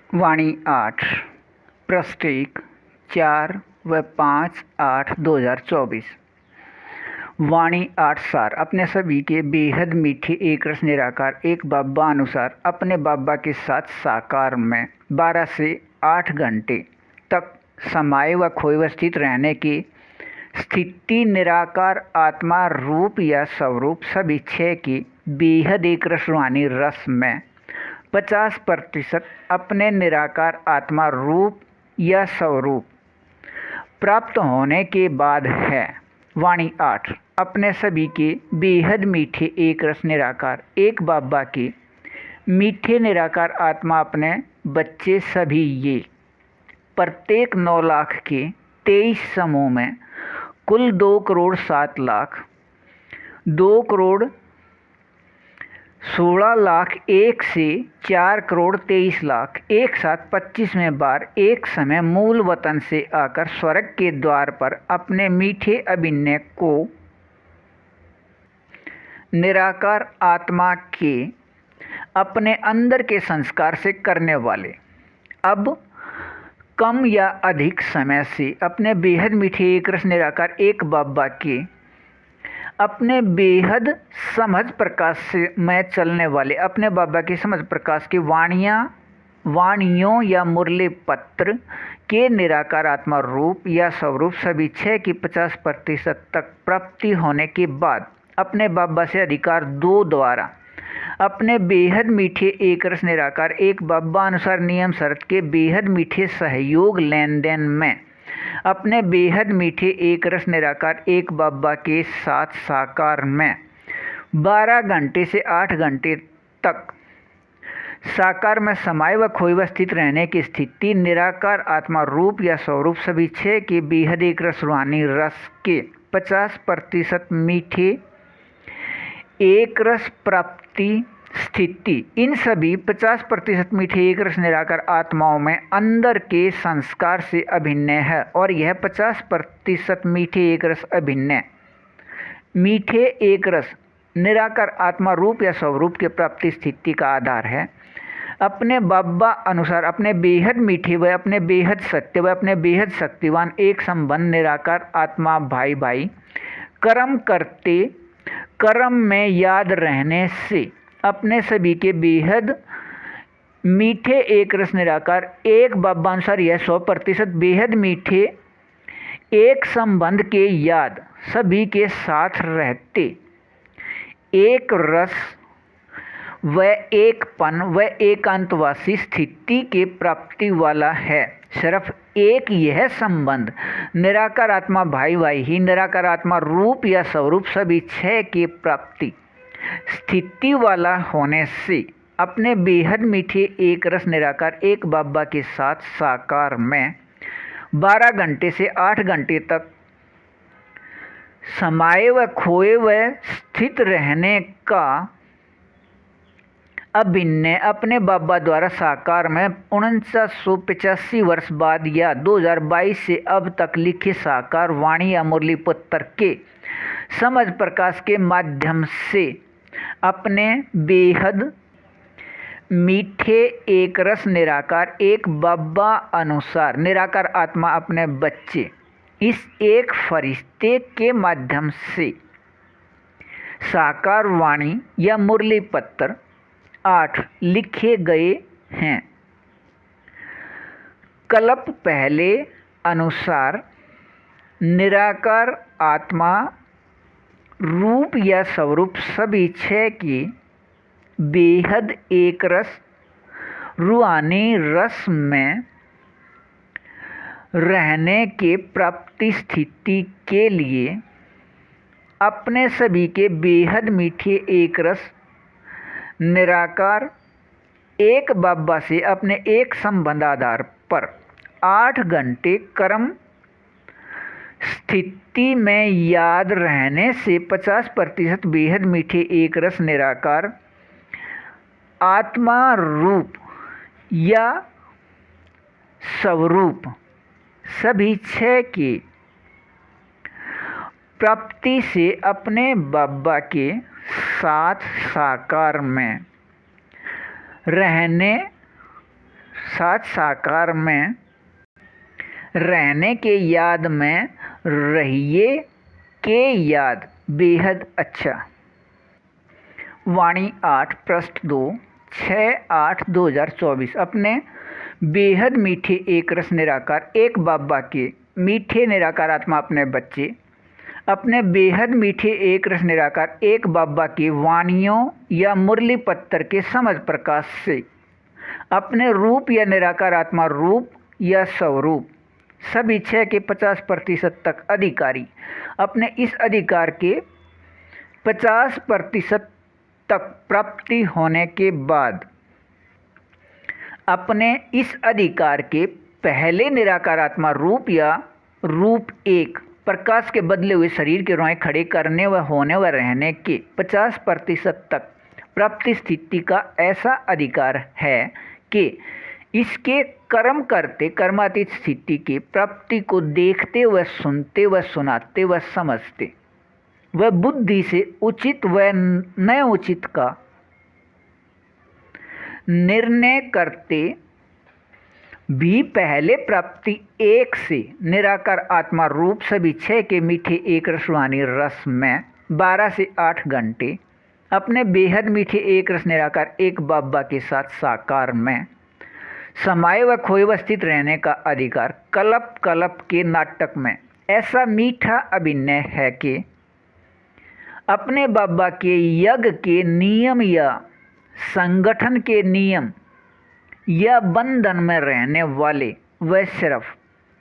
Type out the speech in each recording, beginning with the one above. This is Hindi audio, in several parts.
वाणी 8 प्रस्टेक 4 व 5/8/2024। वाणी 8 सार अपने सभी के बेहद मीठे एक रस निराकार एक बाबा अनुसार अपने बाबा के साथ साकार में 12 से 8 घंटे तक समाये व खोए व स्थित रहने की स्थिति निराकार आत्मा रूप या स्वरूप सभी छह की बेहद एक रस रूहानी रस में 50% अपने निराकार आत्मा रूप या स्वरूप प्राप्त होने के बाद है। वाणी 8 अपने सभी के बेहद मीठे एक रस निराकार एक बाबा के मीठे निराकार आत्मा अपने बच्चे सभी ये प्रत्येक 9 लाख के 23 समूह में कुल 2,07,00,000 2,16,01,000 से 4,23,00,000 एक साथ 25वें बार एक समय मूल वतन से आकर स्वर्ग के द्वार पर अपने मीठे अभिनय को निराकार आत्मा के अपने अंदर के संस्कार से करने वाले अब कम या अधिक समय से अपने बेहद मीठे एक रस निराकार एक बाबा के अपने बेहद समझ प्रकाश से में चलने वाले अपने बाबा की समझ प्रकाश की वाणियों या मुरली पत्र के निराकार आत्मा रूप या स्वरूप सभी छह की 50% तक प्राप्ति होने के बाद अपने बाबा से अधिकार 2 द्वारा अपने बेहद मीठे एक रस निराकार एक बाबा अनुसार नियम शर्त के बेहद मीठे सहयोग लेन देन में अपने बेहद मीठे एक रस निराकार एक बाबा के साथ साकार में 12 घंटे से 8 घंटे तक साकार में समाये व खोए व स्थित रहने की स्थिति निराकार आत्मा रूप या स्वरूप सभी छह के बेहद एक रस रूहानी रस के 50% मीठे एक रस प्राप्ति स्थिति इन सभी 50% मीठे एक रस निराकार आत्माओं में अंदर के संस्कार से अभिन्न है और यह 50% मीठे एक रस अभिन्न मीठे एक रस निराकार आत्मा रूप या स्वरूप के प्राप्ति स्थिति का आधार है। अपने बाबा अनुसार अपने बेहद मीठे व अपने बेहद सत्य व अपने बेहद शक्तिवान एक संबंध निराकार आत्मा भाई भाई कर्म करते कर्म में याद रहने से अपने सभी के बेहद मीठे एक रस निराकार एक बाबा अनुसार यह 100% बेहद मीठे एक संबंध के याद सभी के साथ रहते एक रस व एकपन व एकांतवासी स्थिति के प्राप्ति वाला है। सिर्फ एक यह संबंध निराकार आत्मा भाई भाई ही निराकार आत्मा रूप या स्वरूप सभी छह की प्राप्ति स्थिति वाला होने से अपने बेहद मीठे एक रस निराकार एक बाबा के साथ साकार में 12 घंटे से 8 घंटे तक समाये व खोए व स्थित रहने का अभिनय अपने बाबा द्वारा साकार में 1985 वर्ष बाद या 2022 से अब तक लिखे साकार वाणी या मुरली पुत्र के समझ प्रकाश के माध्यम से अपने बेहद मीठे एक रस निराकार एक बाबा अनुसार निराकार आत्मा अपने बच्चे इस एक फरिश्ते के माध्यम से साकार वाणी या मुरली पत्र 8 लिखे गए हैं। कल्प पहले अनुसार निराकार आत्मा रूप या स्वरूप सभी छह की बेहद एक रस रूहानी रस में रहने के प्राप्ति स्थिति के लिए अपने सभी के बेहद मीठे एक रस निराकार एक बाबा से अपने एक संबंध आधार पर 8 घंटे कर्म स्थिति में याद रहने से 50% बेहद मीठे एक रस निराकार आत्मा रूप या स्वरूप सभी छह की प्राप्ति से अपने बाबा के साथ साकार में रहने साथ साकार में रहने के याद में रहिए के याद बेहद अच्छा। वाणी 8 पृष्ठ 2 6/8/2024। अपने बेहद मीठे एक रस निराकार एक बाबा के मीठे निराकार आत्मा अपने बच्चे अपने बेहद मीठे एक रस निराकार एक बाबा की वाणियों या मुरली पत्तर के समझ प्रकाश से अपने रूप या निराकार आत्मा रूप या स्वरूप सभी 6 के 50% तक अधिकारी अपने इस अधिकार के 50% तक प्राप्ति होने के बाद अपने इस अधिकार के पहले निराकार आत्मा रूप या रूप एक प्रकाश के बदले हुए शरीर के रोए खड़े करने व होने व रहने के 50% तक प्राप्ति स्थिति का ऐसा अधिकार है कि इसके कर्म करते कर्मातीत स्थिति की प्राप्ति को देखते व सुनते व सुनाते व समझते व बुद्धि से उचित व न उचित का निर्णय करते भी पहले प्राप्ति एक से निराकार आत्मा रूप सभी 6 के मीठे एक रसवानी रस में 12 से 8 घंटे अपने बेहद मीठे एक रस निराकार एक बाबा के साथ साकार में समाये व खोए व स्थित रहने का अधिकार कल्प कल्प के नाटक में ऐसा मीठा अभिनय है कि अपने बाबा के यज्ञ के नियम या संगठन के नियम या बंधन में रहने वाले वह सिर्फ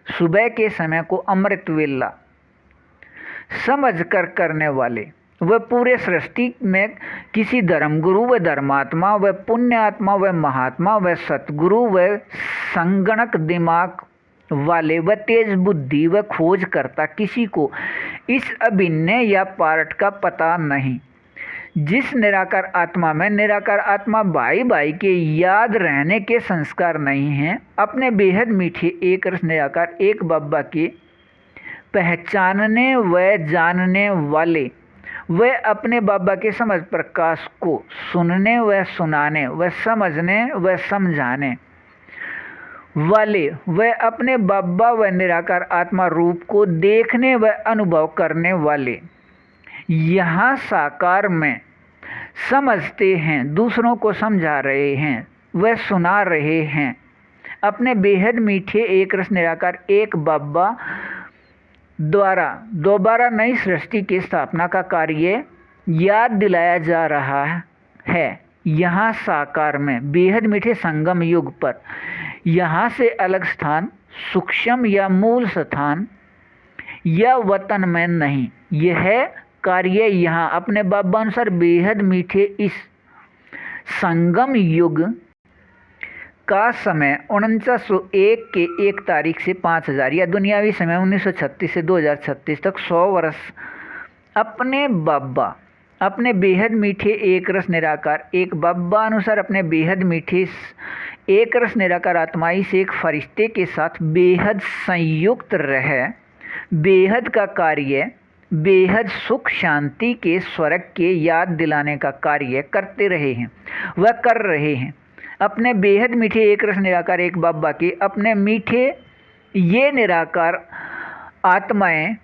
सुबह के समय को अमृत वेला समझ कर करने वाले वह पूरे सृष्टि में किसी धर्मगुरु व धर्मात्मा व पुण्यात्मा व महात्मा व सतगुरु व संगणक दिमाग वाले व तेज बुद्धि व खोज करता किसी को इस अभिनय या पार्ट का पता नहीं। जिस निराकार आत्मा में निराकार आत्मा भाई भाई के याद रहने के संस्कार नहीं हैं, अपने बेहद मीठे एक रस निराकार एक बाबा के पहचानने व जानने वाले वे अपने बाबा के समझ प्रकाश को सुनने व सुनाने व समझने व समझाने वाले वे अपने बाबा व निराकार आत्मा रूप को देखने व अनुभव करने वाले यहाँ साकार में समझते हैं, दूसरों को समझा रहे हैं व सुना रहे हैं। अपने बेहद मीठे एक रस निराकार एक बाबा द्वारा दोबारा नई सृष्टि की स्थापना का कार्य याद दिलाया जा रहा है। यहाँ साकार में बेहद मीठे संगम युग पर यहाँ से अलग स्थान सूक्ष्म या मूल स्थान या वतन में नहीं। यह कार्य यहाँ अपने बाबा अनुसार बेहद मीठे इस संगम युग का समय 4901 के 1 तारीख से 5000 या दुनियावी समय 1936 से 2036 तक 100 वर्ष अपने बाबा अपने बेहद मीठे एक रस निराकार एक बाबा अनुसार अपने बेहद मीठे एक रस निराकार आत्माई से एक फरिश्ते के साथ बेहद संयुक्त रह बेहद का कार्य बेहद सुख शांति के स्वर्ग के याद दिलाने का कार्य करते रहे हैं वह कर रहे हैं। अपने बेहद मीठे एक रस निराकार एक बाबा के अपने मीठे ये निराकार आत्माएं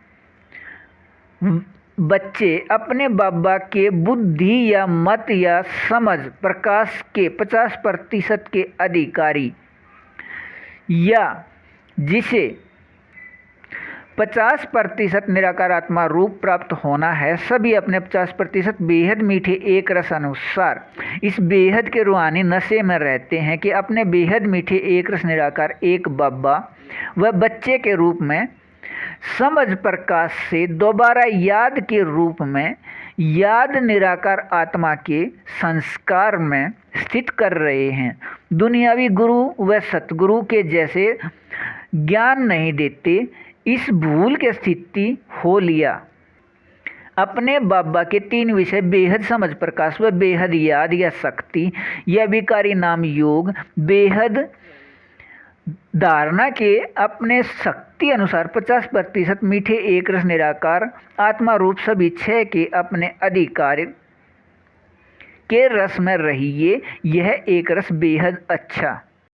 बच्चे अपने बाबा के बुद्धि या मत या समझ प्रकाश के 50% के अधिकारी या जिसे 50% निराकार आत्मा रूप प्राप्त होना है, सभी अपने 50% बेहद मीठे एक रस अनुसार इस बेहद के रूहानी नशे में रहते हैं कि अपने बेहद मीठे एक रस निराकार एक बाबा व बच्चे के रूप में समझ प्रकाश से दोबारा याद के रूप में याद निराकार आत्मा के संस्कार में स्थित कर रहे हैं। दुनियावी गुरु व सतगुरु के जैसे ज्ञान नहीं देते, इस भूल की स्थिति हो लिया। अपने बाबा के 3 विषय बेहद समझ प्रकाश व बेहद याद या शक्ति या विकारी नाम योग बेहद धारणा के अपने शक्ति अनुसार 50% मीठे एक रस निराकार आत्मा रूप सभी 6 के अपने अधिकार के रस में रहिए। यह एक रस बेहद अच्छा